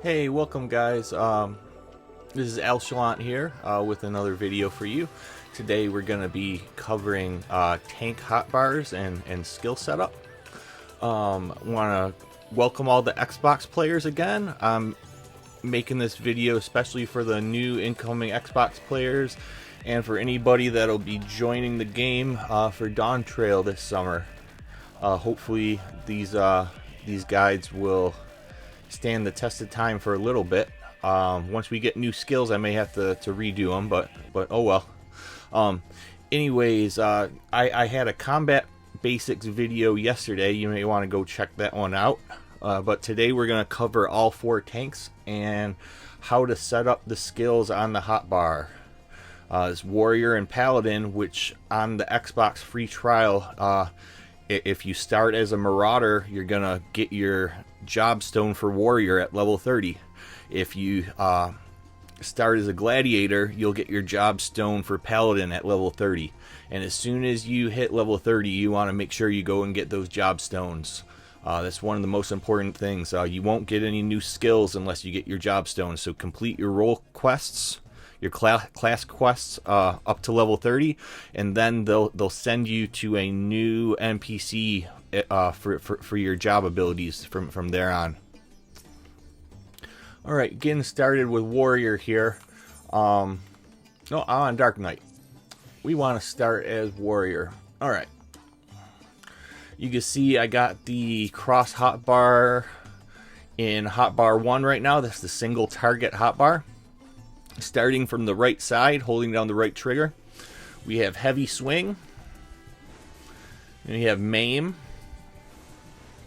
Hey, welcome guys. This is Ffxiv here with another video for you. Today we're going to be covering tank hotbars and skill setup. Want to welcome all the Xbox players again. I'm making this video especially for the new incoming Xbox players and for anybody that'll be joining the game for Dawn Trail this summer. Hopefully these guides will stand the test of time for a little bit. Once we get new skills, I may have to redo them, but oh well. Anyways, I had a combat basics video yesterday. You may want to go check that one out. But today we're going to cover all 4 tanks and how to set up the skills on the hotbar. It's Warrior and Paladin, which on the Xbox free trial, if you start as a Marauder, you're going to get your job stone for Warrior at level 30. If you start as a Gladiator, you'll get your job stone for Paladin at level 30. And as soon as you hit level 30, you want to make sure you go and get those job stones. That's one of the most important things. You won't get any new skills unless you get your job stones. So complete your role quests, your class quests up to level 30, and then they'll send you to a new NPC for your job abilities from there on. Alright, getting started with Warrior here. No, I'm on Dark Knight. We want to start as Warrior. Alright. You can see I got the cross hotbar in hotbar 1 right now. That's the single target hotbar. Starting from the right side, holding down the right trigger, we have heavy swing. And we have maim.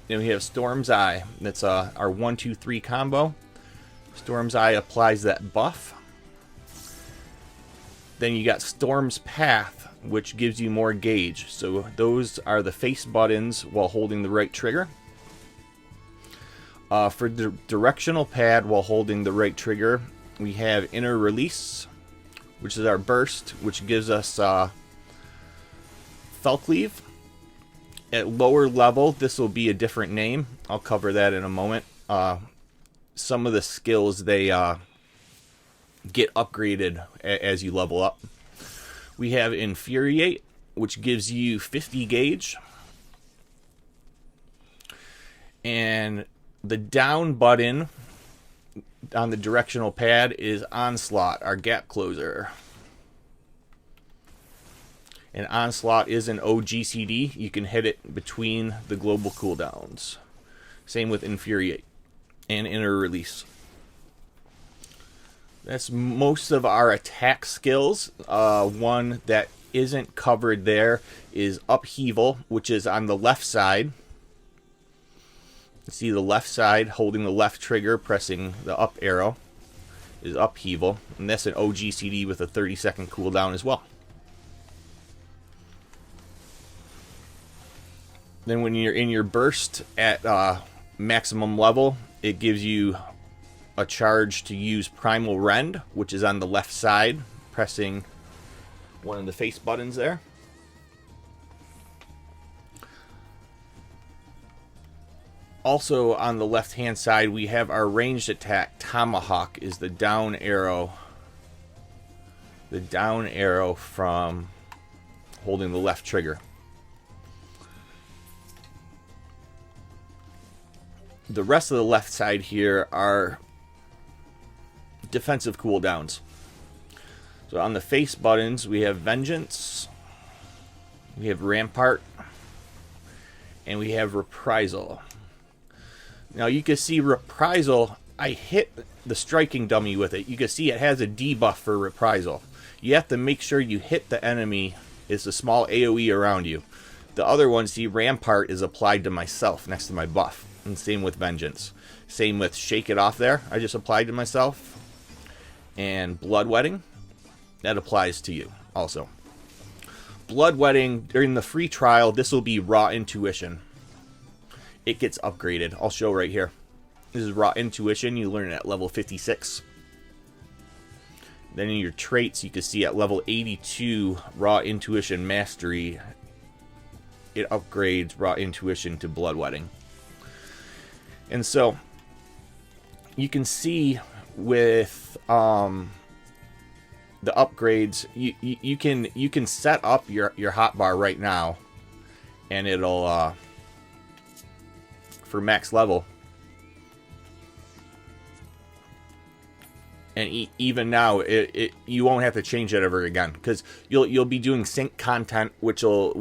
Then we have Storm's Eye. That's our 1-2-3 combo. Storm's Eye applies that buff. Then you got Storm's Path, which gives you more gauge. So those are the face buttons while holding the right trigger. For the directional pad while holding the right trigger, we have Inner Release, which is our burst, which gives us Ffxiv. At lower level, this will be a different name. I'll cover that in a moment. Some of the skills, they get upgraded as you level up. We have Infuriate, which gives you 50 gauge. And the down button on the directional pad is Onslaught, our gap closer. And Onslaught is an OGCD. You can hit it between the global cooldowns. Same with Infuriate and Inner Release. That's most of our attack skills. One that isn't covered there is Upheaval, which is on the left side. You see the left side, holding the left trigger, pressing the up arrow, is Upheaval. And that's an OGCD with a 30-second cooldown as well. Then when you're in your burst at maximum level, it gives you a charge to use Primal Rend, which is on the left side, pressing one of the face buttons there. Also on the left hand side, we have our ranged attack. Tomahawk is the down arrow. The down arrow from holding the left trigger. The rest of the left side here are defensive cooldowns. So on the face buttons, we have Vengeance, we have Rampart, and we have Reprisal. Now you can see Reprisal, I hit the striking dummy with it. You can see it has a debuff for Reprisal. You have to make sure you hit the enemy. It's a small AoE around you. The other one, see, Rampart is applied to myself next to my buff. And same with Vengeance. Same with Shake It Off there. I just applied to myself. And Bloodwetting. That applies to you also. Bloodwetting, during the free trial, this will be Raw Intuition. It gets upgraded. I'll show right here. This is Raw Intuition. You learn it at level 56. Then in your traits, you can see at level 82, Raw Intuition Mastery. It upgrades Raw Intuition to Bloodwetting. And so you can see with the upgrades, you can set up your hotbar right now, and it'll for max level. And even now, you won't have to change it ever again, because you'll be doing sync content, which will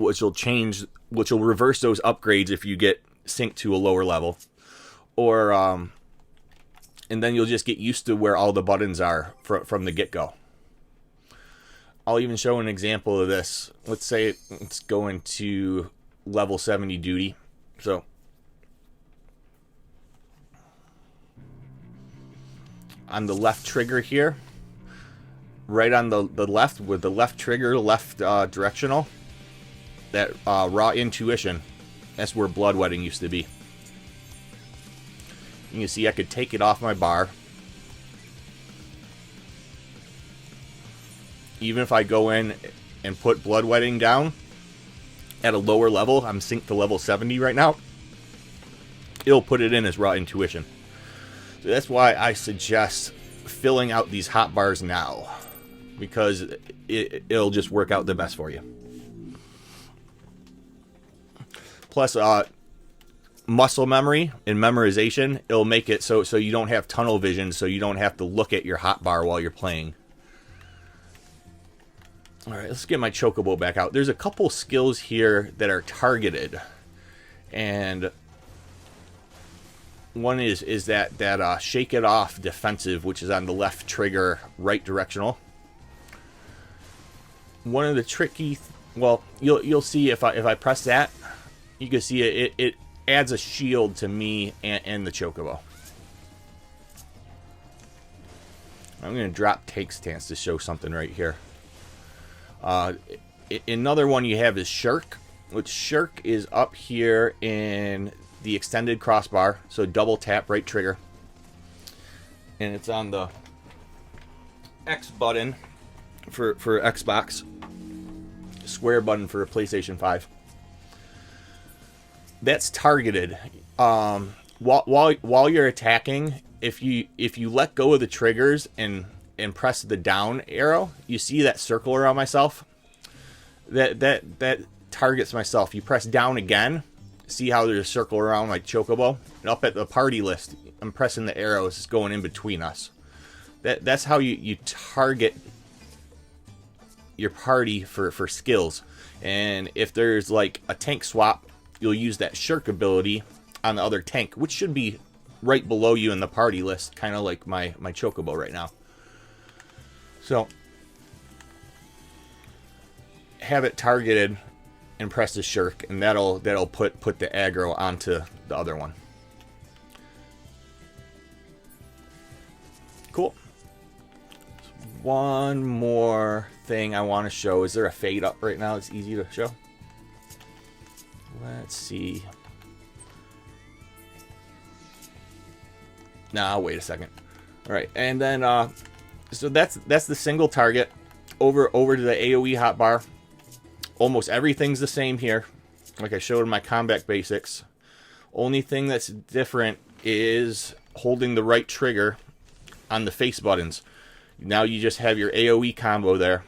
reverse those upgrades if you get synced to a lower level, or and then you'll just get used to where all the buttons are from the get-go. I'll even show an example of this. Let's say let's go into level 70 duty. So on the left trigger here, right on the left with the left trigger, left directional, that raw intuition, that's where bloodwetting used to be. You can see I could take it off my bar. Even if I go in and put bloodwetting down at a lower level, I'm synced to level 70 right now, it'll put it in as raw intuition. So that's why I suggest filling out these hotbars now, because it'll just work out the best for you. Plus, muscle memory and memorization, it'll make it so you don't have tunnel vision, so you don't have to look at your hotbar while you're playing. All right, let's get my chocobo back out. There's a couple skills here that are targeted, and one is that shake it off defensive, which is on the left trigger, right directional. One of the tricky, well, you'll see if I press that, you can see it adds a shield to me and the chocobo. I'm going to drop take stance to show something right here. Another one you have is shirk, which shirk is up here in the extended crossbar, so double tap right trigger, and it's on the X button for Xbox, square button for PlayStation 5. That's targeted. While you're attacking, if you let go of the triggers and press the down arrow, you see that circle around myself? That targets myself. You press down again, see how there's a circle around my chocobo? And up at the party list, I'm pressing the arrows, it's going in between us. That's how you target your party for skills. And if there's like a tank swap, you'll use that shirk ability on the other tank, which should be right below you in the party list, kind of like my chocobo right now. So have it targeted and press the shirk, and that'll put the aggro onto the other one. Cool. One more thing I want to show. Is there a fade up right now? It's easy to show. Let's see. Nah, wait a second. All right, and then so that's the single target. Over to the AOE hotbar. Almost everything's the same here, like I showed in my combat basics. Only thing that's different is holding the right trigger on the face buttons. Now you just have your AOE combo there,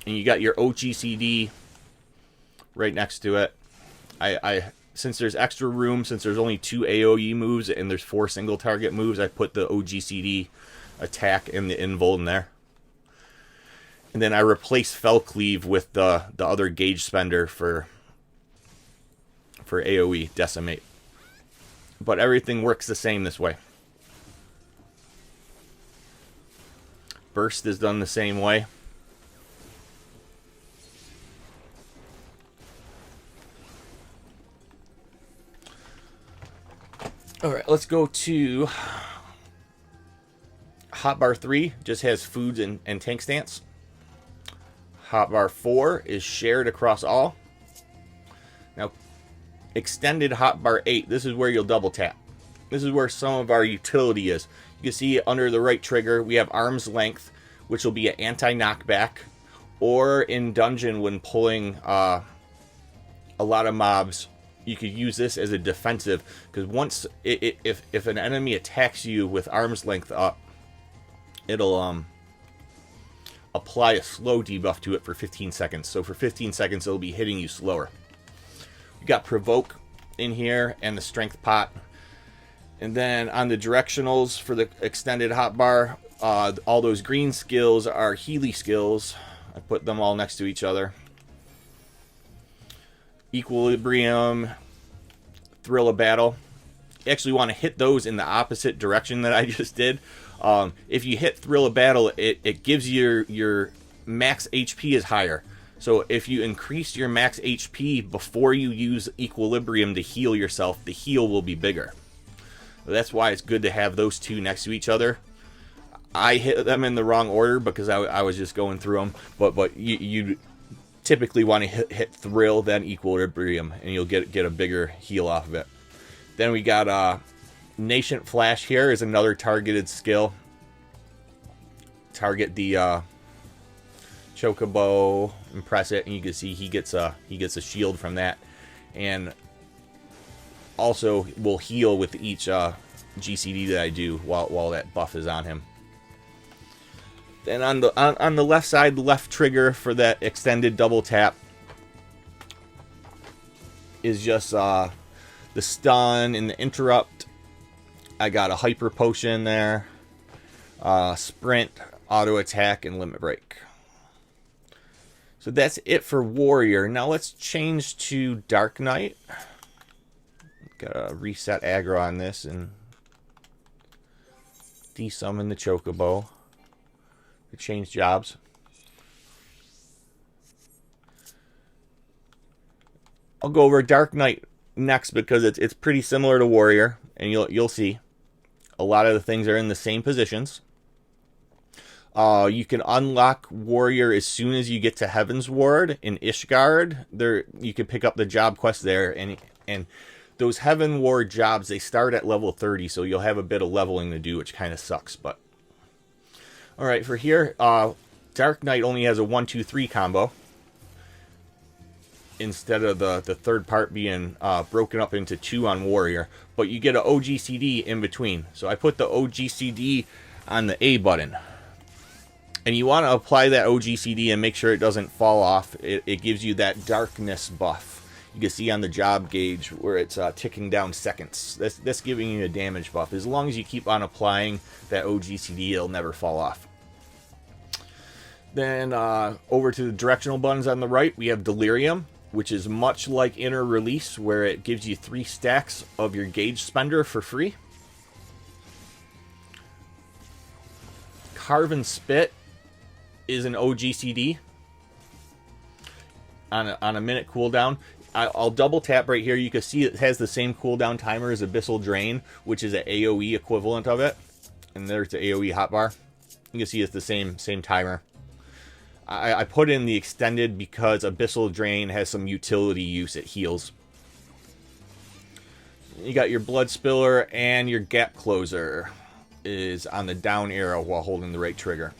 and you got your OGCD right next to it. Since there's extra room, since there's only 2 AOE moves and there's 4 single target moves, I put the OGCD attack and the invul in there. And then I replace Ffxiv with the other gauge spender for AOE decimate. But everything works the same this way. Burst is done the same way. Alright, let's go to Hotbar 3, just has foods and tank stance. Hotbar 4 is shared across all. Now, extended Hotbar 8, this is where you'll double tap. This is where some of our utility is. You can see under the right trigger, we have arm's length, which will be an anti-knockback, or in dungeon when pulling a lot of mobs, you could use this as a defensive, because once if an enemy attacks you with arm's length up, it'll apply a slow debuff to it for 15 seconds. So for 15 seconds, it'll be hitting you slower. We got Provoke in here and the Strength Pot. And then on the directionals for the extended hotbar, all those green skills are Healy skills. I put them all next to each other. Equilibrium, Thrill of Battle. You actually want to hit those in the opposite direction that I just did. If you hit Thrill of Battle, it gives your max HP is higher. So if you increase your max HP before you use Equilibrium to heal yourself, the heal will be bigger. That's why it's good to have those two next to each other. I hit them in the wrong order because I was just going through them. But you typically want to hit Thrill, then Equilibrium, and you'll get a bigger heal off of it. Then we got Nascent Flash here is another targeted skill. Target the Chocobo and press it, and you can see he gets a shield from that, and also will heal with each GCD that I do while that buff is on him. Then on the left side, the left trigger for that extended double tap is just the stun and the interrupt. I got a hyper potion there, sprint, auto attack, and limit break. So that's it for warrior. Now let's change to Dark Knight. Gotta reset aggro on this and desummon the Chocobo to change jobs. I'll go over Dark Knight next because it's pretty similar to warrior, and you'll see a lot of the things are in the same positions. You can unlock warrior as soon as you get to Heaven's Ward in Ishgard. There you can pick up the job quest there, and those Heaven Ward jobs, they start at level 30, so you'll have a bit of leveling to do, which kind of sucks. But all right, for here, Dark Knight only has a 1-2-3 combo instead of the third part being broken up into 2 on warrior, but you get an OGCD in between. So I put the OGCD on the A button, and you want to apply that OGCD and make sure it doesn't fall off. It gives you that darkness buff. You can see on the job gauge where it's ticking down seconds. That's giving you a damage buff. As long as you keep on applying that OGCD, it'll never fall off. Then over to the directional buttons on the right, we have Delirium, which is much like Inner Release, where it gives you 3 stacks of your gauge spender for free. Carven Spit is an OGCD on a minute cooldown. I'll double tap right here. You can see it has the same cooldown timer as Abyssal Drain, which is an AoE equivalent of it. And there's the AoE hotbar. You can see it's the same timer. I put in the extended because Abyssal Drain has some utility use. It heals. You got your Blood Spiller, and your Gap Closer is on the down arrow while holding the right trigger.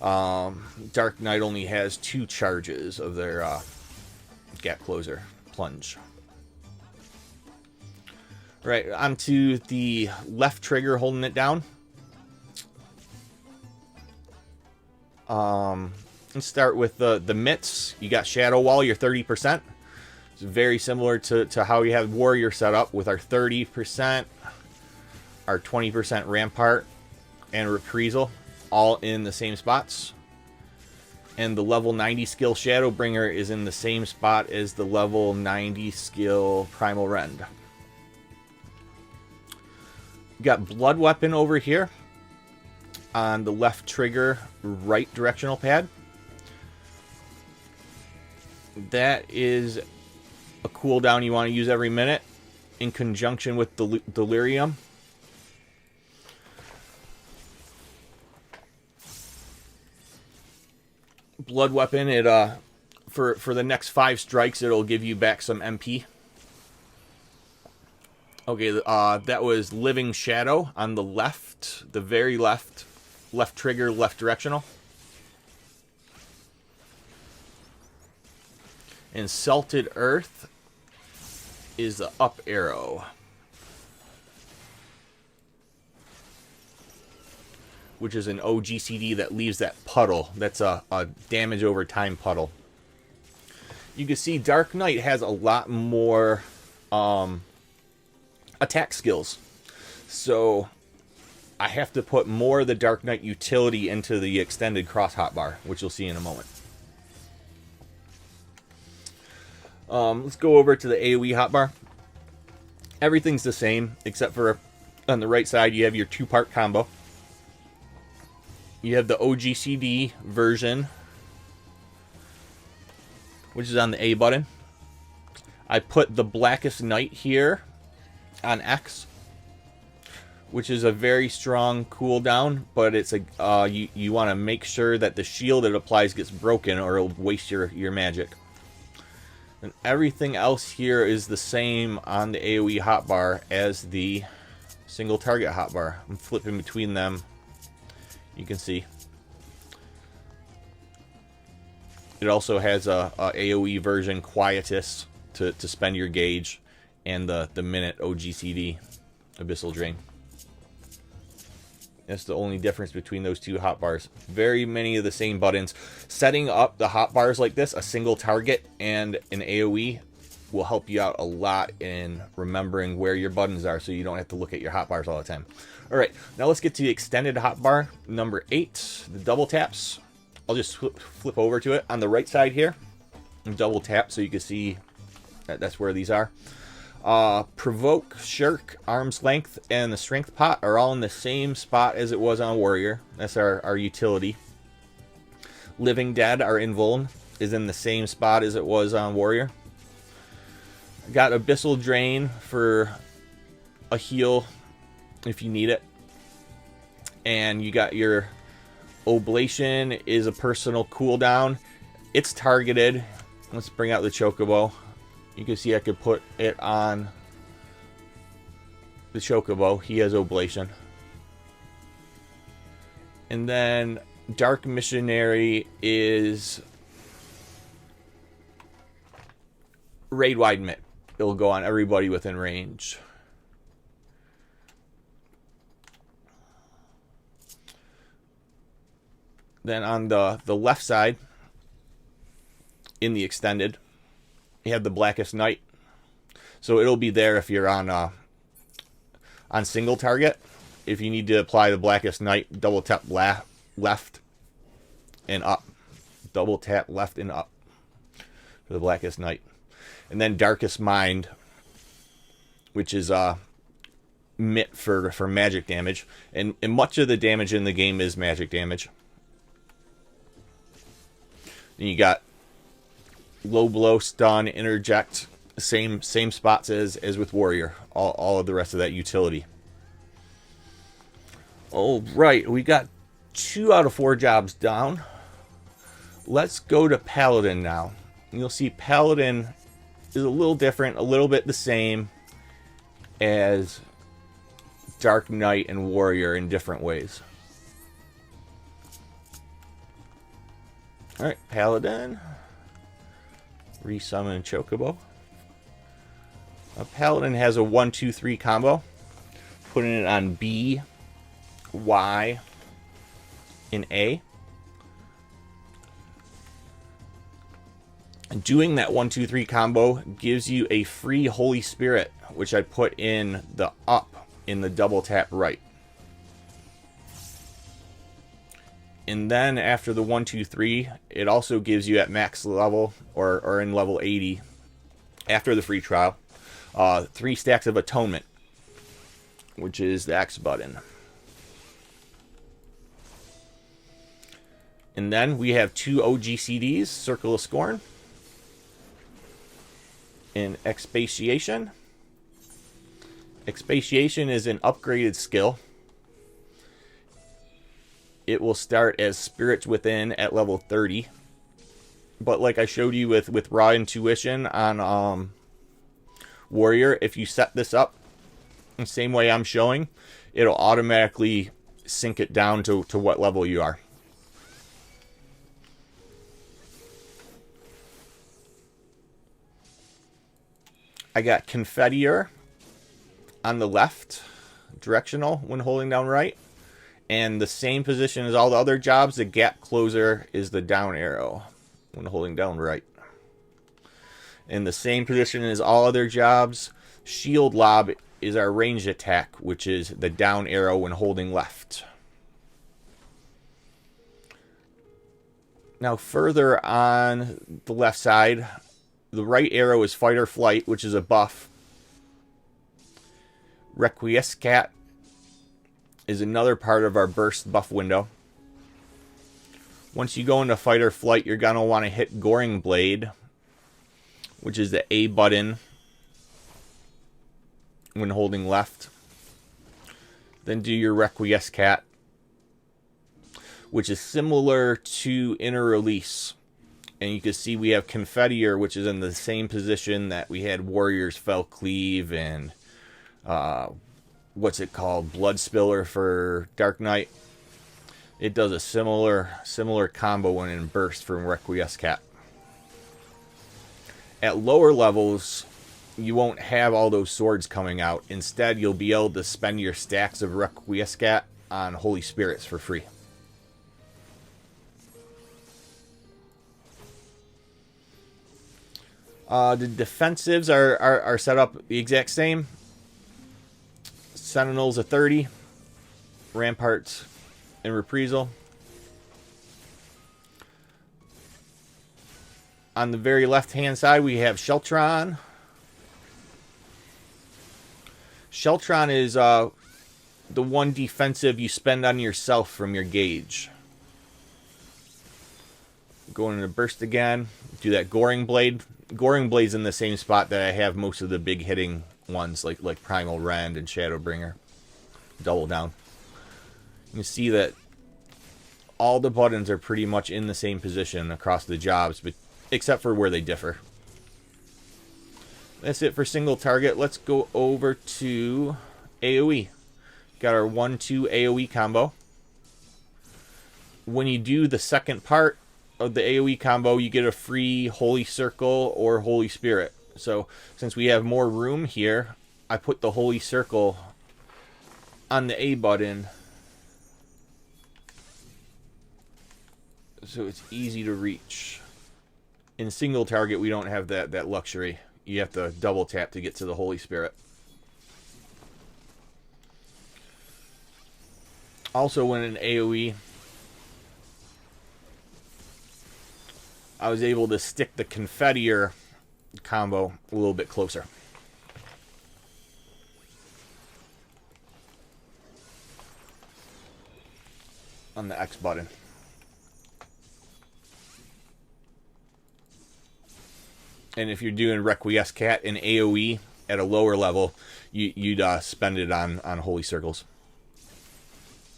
Dark Knight only has 2 charges of their Gap Closer plunge. Right, onto the left trigger, holding it down. Let's start with the mitts. You got Shadow Wall, your 30%. It's very similar to how you have Warrior set up with our 30%, our 20% Rampart, and Reprisal, all in the same spots. And the level 90 skill Shadowbringer is in the same spot as the level 90 skill Primal Rend. You got Blood Weapon over here on the left trigger, right directional pad. That is a cooldown you want to use every minute in conjunction with Delirium. Blood Weapon, it for the next 5 strikes, it'll give you back some MP. Okay, that was Living Shadow on the left, the very left trigger, left directional. And Salted Earth is the up arrow, which is an OGCD that leaves that puddle. That's a damage over time puddle. You can see Dark Knight has a lot more attack skills. So I have to put more of the Dark Knight utility into the extended cross hotbar, which you'll see in a moment. Let's go over to the AoE hotbar. Everything's the same, except for on the right side you have your two-part combo. You have the OGCD version, which is on the A button. I put the Blackest Night here on X, which is a very strong cooldown, but it's a you want to make sure that the shield it applies gets broken, or it'll waste your magic. And everything else here is the same on the AoE hotbar as the single target hotbar. I'm flipping between them. You can see it also has a AoE version, Quietus, to spend your gauge, and the minute OGCD, Abyssal Drain. That's the only difference between those two hotbars. Very many of the same buttons. Setting up the hotbars like this, a single target and an AoE, will help you out a lot in remembering where your buttons are, so you don't have to look at your hotbars all the time. Alright, now let's get to the extended hotbar, number 8, the double taps. I'll just flip over to it. On the right side here, double tap so you can see that's where these are. Provoke, Shirk, Arm's Length, and the Strength Pot are all in the same spot as it was on Warrior. That's our utility. Living Dead, our Invuln, is in the same spot as it was on Warrior. Got Abyssal Drain for a heal if you need it. And you got your Oblation is a personal cooldown. It's targeted. Let's bring out the Chocobo. You can see I could put it on the Chocobo. He has Oblation. And then Dark Missionary is Raid Wide Mitt. It'll go on everybody within range. Then on the left side, in the extended, you have the Blackest Night. So it'll be there if you're on single target. If you need to apply the Blackest Night, double tap left and up. Double tap left and up for the Blackest Night. And then Darkest Mind, which is Mitt for magic damage. And much of the damage in the game is magic damage. Then you got Low Blow, Stun, Interject, same spots as with Warrior. All of the rest of that utility. All right, we got 2 out of 4 jobs down. Let's go to Paladin now. You'll see Paladin is a little different, a little bit the same as Dark Knight and Warrior in different ways. Alright, Paladin. Resummon Chocobo. Paladin has a 1-2-3 combo. Putting it on B, Y, and A. And doing that 1-2-3 combo gives you a free Holy Spirit, which I put in the up in the double tap right. And then after the 1-2-3, it also gives you at max level or in level 80 after the free trial 3 stacks of Atonement, which is the X button. And then we have 2 OGCDs, Circle of Scorn and Expatiation. Expatiation is an upgraded skill. It will start as Spirits Within at level 30. But like I showed you with Raw Intuition on Warrior, if you set this up the same way I'm showing, it'll automatically sync it down to what level you are. I got Confettier on the left, directional when holding down right. And the same position as all the other jobs, the gap closer is the down arrow when holding down right. In the same position as all other jobs, shield lob is our ranged attack, which is the down arrow when holding left. Now further on the left side, the right arrow is fight or flight, which is a buff. Requiescat is another part of our burst buff window. Once you go into fight or flight, you're going to want to hit Goring Blade, which is the A button when holding left. Then do your Requiescat, which is similar to Inner Release. And you can see we have Confettier, which is in the same position that we had Warrior's Ffxiv and what's it called? Blood Spiller for Dark Knight. It does a similar combo when in burst from Requiescat. At lower levels, you won't have all those swords coming out. Instead, you'll be able to spend your stacks of Requiescat on Holy Spirits for free. The defensives are set up the exact same. Sentinels a 30, Ramparts and Reprisal. On the very left hand side we have Sheltron. Sheltron is the one defensive you spend on yourself from your gauge. Going into burst again, do that Goring Blade. Goring Blade's in the same spot that I have most of the big hitting ones, like Primal Rend and Shadowbringer. Double down. You can see that all the buttons are pretty much in the same position across the jobs, but except for where they differ. That's it for single target. Let's go over to AoE. Got our 1-2 AoE combo. When you do the second part of the AoE combo, you get a free Holy Circle or Holy Spirit. So since we have more room here, I put the Holy Circle on the A button so it's easy to reach. In single target, we don't have that luxury. You have to double tap to get to the Holy Spirit. Also, when in AoE, I was able to stick the Confettier combo a little bit closer. On the X button. And if you're doing Requiescat in AoE at a lower level, you'd spend it on Holy Circles.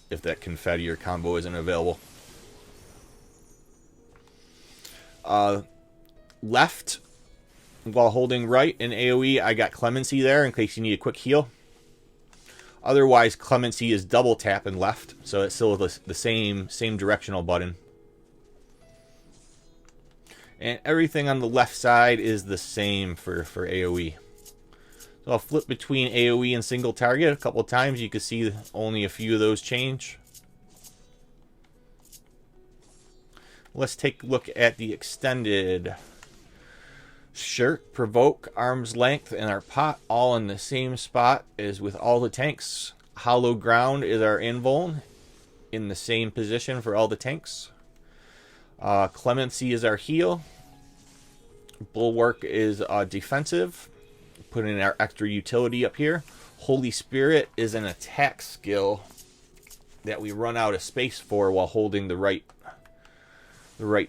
If that Confettier combo isn't available. Left, while holding right in AoE, I got Clemency there in case you need a quick heal. Otherwise, Clemency is double tap and left, so it's still the same directional button. And everything on the left side is the same for AoE. So I'll flip between AoE and single target a couple of times. You can see only a few of those change. Let's take a look at the extended. Shirk, Provoke, Arm's Length, and our pot all in the same spot as with all the tanks. Hollow Ground is our invuln in the same position for all the tanks. Clemency is our heal. Bulwark is defensive. Putting our extra utility up here. Holy Spirit is an attack skill that we run out of space for while holding the right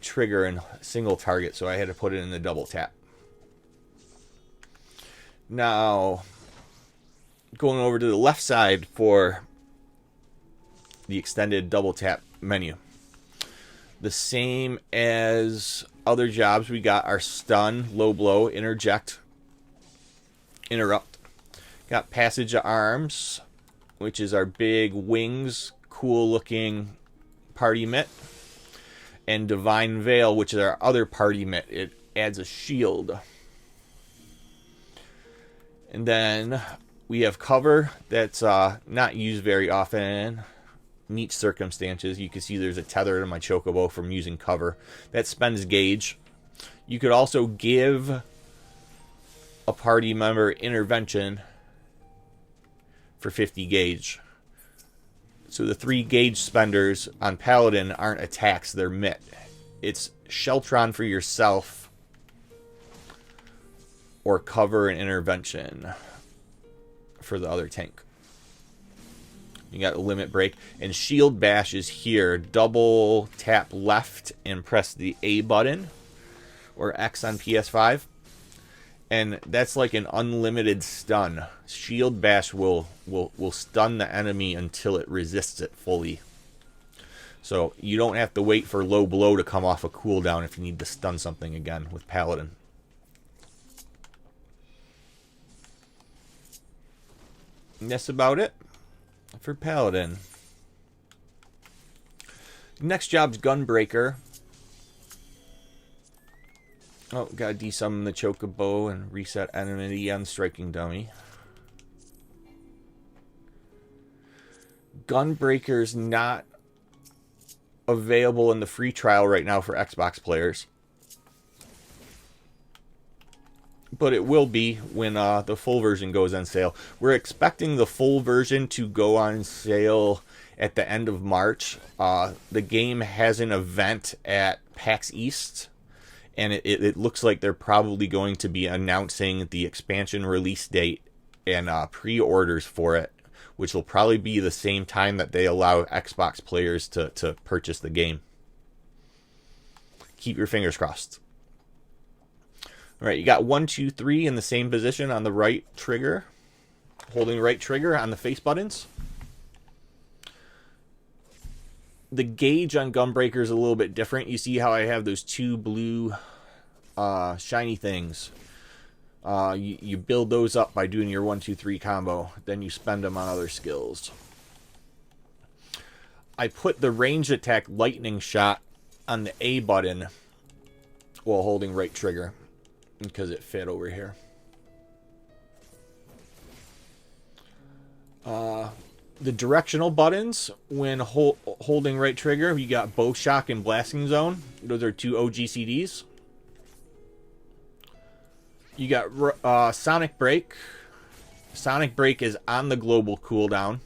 trigger and single target, so I had to put it in the double tap. Now, going over to the left side for the extended double tap menu. The same as other jobs, we got our stun, low blow, interject, interrupt. Got Passage of Arms, which is our big wings, cool looking party mitt. And Divine Veil, which is our other party mitt. It adds a shield. And then we have cover that's not used very often. Neat circumstances. You can see there's a tether to my chocobo from using cover. That spends gauge. You could also give a party member intervention for 50 gauge. So the 3 gauge spenders on Paladin aren't attacks, they're mit. It's Sheltron for yourself or cover and intervention for the other tank. You got limit break, and shield bash is here. Double tap left and press the A button or X on PS5, and that's like an unlimited stun. Shield bash will stun the enemy until it resists it fully. So you don't have to wait for low blow to come off a cooldown if you need to stun something again with Paladin. And that's about it for Paladin. Next job's Gunbreaker. Oh, gotta desummon the chocobo and reset enemy on striking dummy. Gunbreaker's not available in the free trial right now for Xbox players, but it will be when the full version goes on sale. We're expecting the full version to go on sale at the end of March. The game has an event at PAX East, and it looks like they're probably going to be announcing the expansion release date and pre-orders for it, which will probably be the same time that they allow Xbox players to purchase the game. Keep your fingers crossed. All right, you got 1, 2, 3 in the same position on the right trigger, holding right trigger on the face buttons. The gauge on Gunbreaker is a little bit different. You see how I have those 2 blue shiny things. You build those up by doing your 1, 2, 3 combo. Then you spend them on other skills. I put the ranged attack lightning shot on the A button while holding right trigger because it fit over here. The directional buttons, when holding right trigger, you got Bow Shock and Blasting Zone. Those are 2 OGCDs. You got Sonic Break. Sonic Break is on the global cooldown,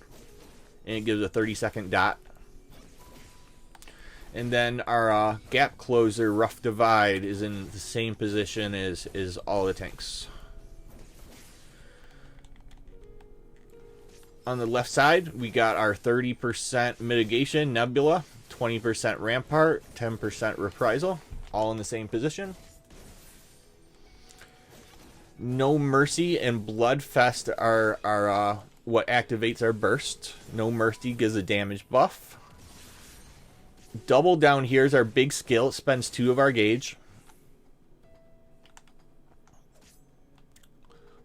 and it gives a 30-second dot. And then our Gap Closer, Rough Divide, is in the same position as all the tanks. On the left side, we got our 30% Mitigation, Nebula, 20% Rampart, 10% Reprisal, all in the same position. No Mercy and Bloodfest are what activates our burst. No Mercy gives a damage buff. Double down here is our big skill. It spends 2 of our gauge.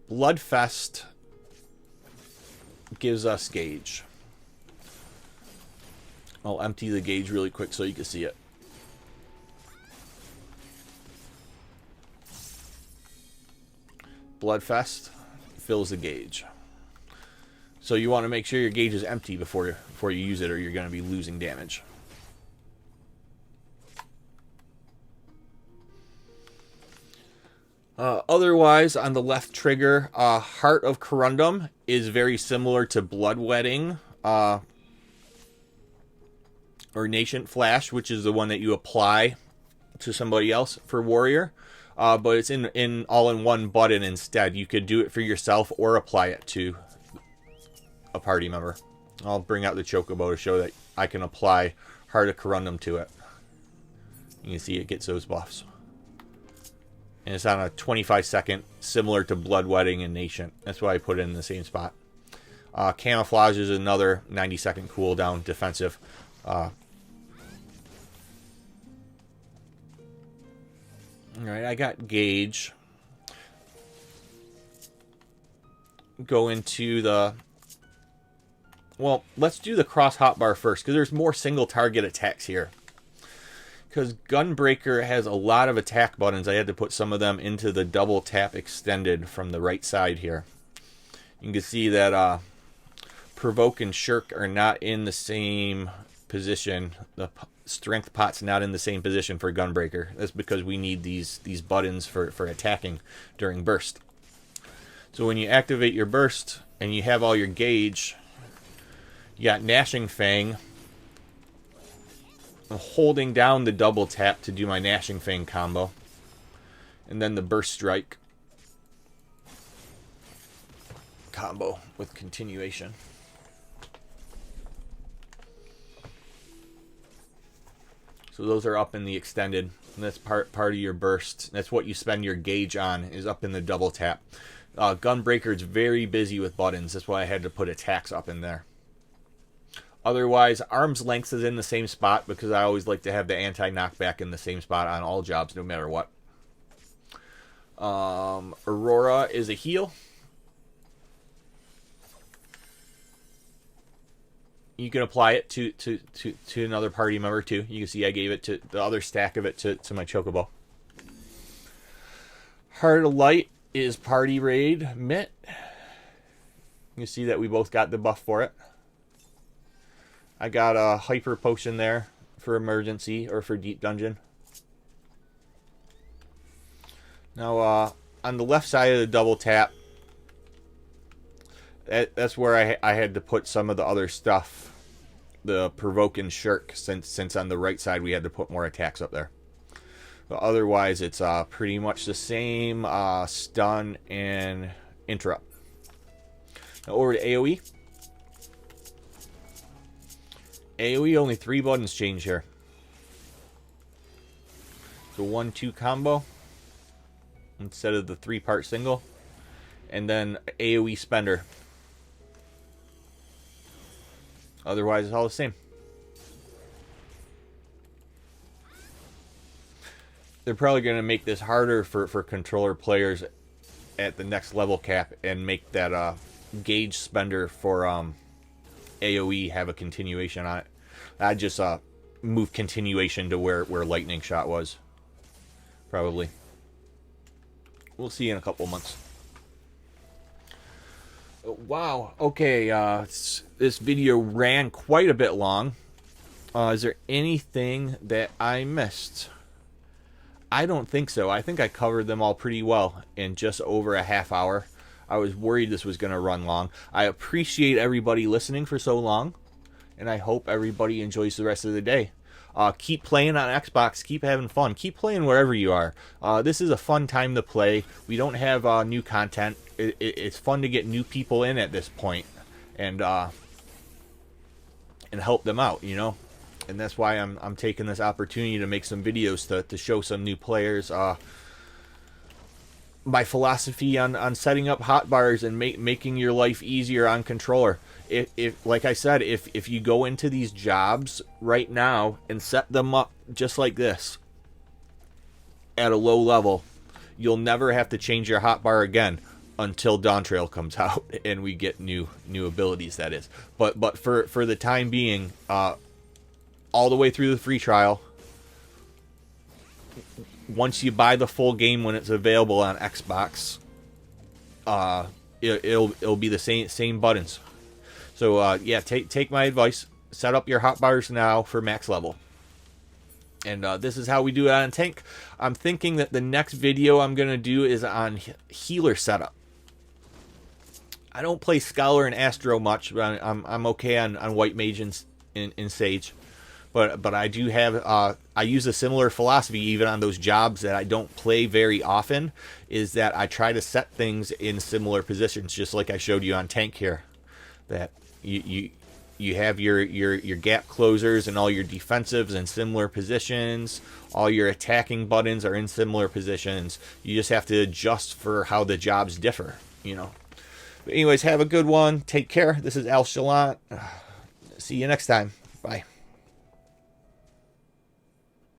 Bloodfest gives us gauge. I'll empty the gauge really quick so you can see it. Bloodfest fills the gauge. So you want to make sure your gauge is empty before you use it, or you're going to be losing damage. Otherwise, on the left trigger, Heart of Corundum is very similar to Bloodwedding or Nascent Flash, which is the one that you apply to somebody else for Warrior. But it's in all-in-one button instead. You could do it for yourself or apply it to a party member. I'll bring out the Chocobo to show that I can apply Heart of Corundum to it. You can see it gets those buffs. And it's on a 25-second, similar to Bloodwedding and Nascent. That's why I put it in the same spot. Camouflage is another 90-second cooldown defensive. Alright, I got Gauge. Go into the... Well, let's do the cross hotbar first, because there's more single target attacks here. Because Gunbreaker has a lot of attack buttons. I had to put some of them into the double tap extended from the right side here. You can see that Provoke and Shirk are not in the same position. The strength pot's not in the same position for Gunbreaker. That's because we need these buttons for attacking during burst. So when you activate your burst and you have all your gauge, you got Gnashing Fang. I'm holding down the double tap to do my Gnashing Fang combo. And then the Burst Strike combo with continuation. So those are up in the extended. And that's part of your burst. That's what you spend your gauge on, is up in the double tap. Gunbreaker is very busy with buttons. That's why I had to put attacks up in there. Otherwise, Arm's Length is in the same spot because I always like to have the anti-knockback in the same spot on all jobs, no matter what. Aurora is a heal. You can apply it to another party member too. You can see I gave it to the other stack of it to my Chocobo. Heart of Light is Party Raid Mitt. You see that we both got the buff for it. I got a Hyper Potion there for emergency or for deep dungeon. Now on the left side of the double tap, that's where I had to put some of the other stuff, the Provoke and Shirk, since on the right side we had to put more attacks up there. But otherwise, it's pretty much the same stun and interrupt. Now over to AoE. AoE, only 3 buttons change here. So 1-2 combo instead of the 3-part single. And then AoE spender. Otherwise, it's all the same. They're probably going to make this harder for controller players at the next level cap and make that gauge spender for AoE have a continuation on it. I just move continuation to where Lightning Shot was. Probably. We'll see in a couple months. Wow. Okay. This video ran quite a bit long. Is there anything that I missed? I don't think so. I think I covered them all pretty well in just over a half hour. I was worried this was going to run long. I appreciate everybody listening for so long, and I hope everybody enjoys the rest of the day. Keep playing on Xbox. Keep having fun. Keep playing wherever you are. This is a fun time to play. We don't have new content. It's fun to get new people in at this point and help them out, you know. And that's why I'm taking this opportunity to make some videos to show some new players my philosophy on setting up hotbars and making your life easier on controller. If like I said, if you go into these jobs right now and set them up just like this at a low level, you'll never have to change your hotbar again until Dawn Trail comes out and we get new abilities, that is. But for the time being, all the way through the free trial, once you buy the full game when it's available on Xbox, it'll be the same buttons. So yeah, take my advice. Set up your hotbars now for max level. And this is how we do it on tank. I'm thinking that the next video I'm gonna do is on healer setup. I don't play Scholar and Astro much, but I'm okay on White Mage in Sage. But I do have I use a similar philosophy even on those jobs that I don't play very often, is that I try to set things in similar positions, just like I showed you on tank here. That you have your gap closers and all your defensives in similar positions. All your attacking buttons are in similar positions. You just have to adjust for how the jobs differ, you know. But anyways, have a good one. Take care. This is Ffxiv. See you next time. Bye.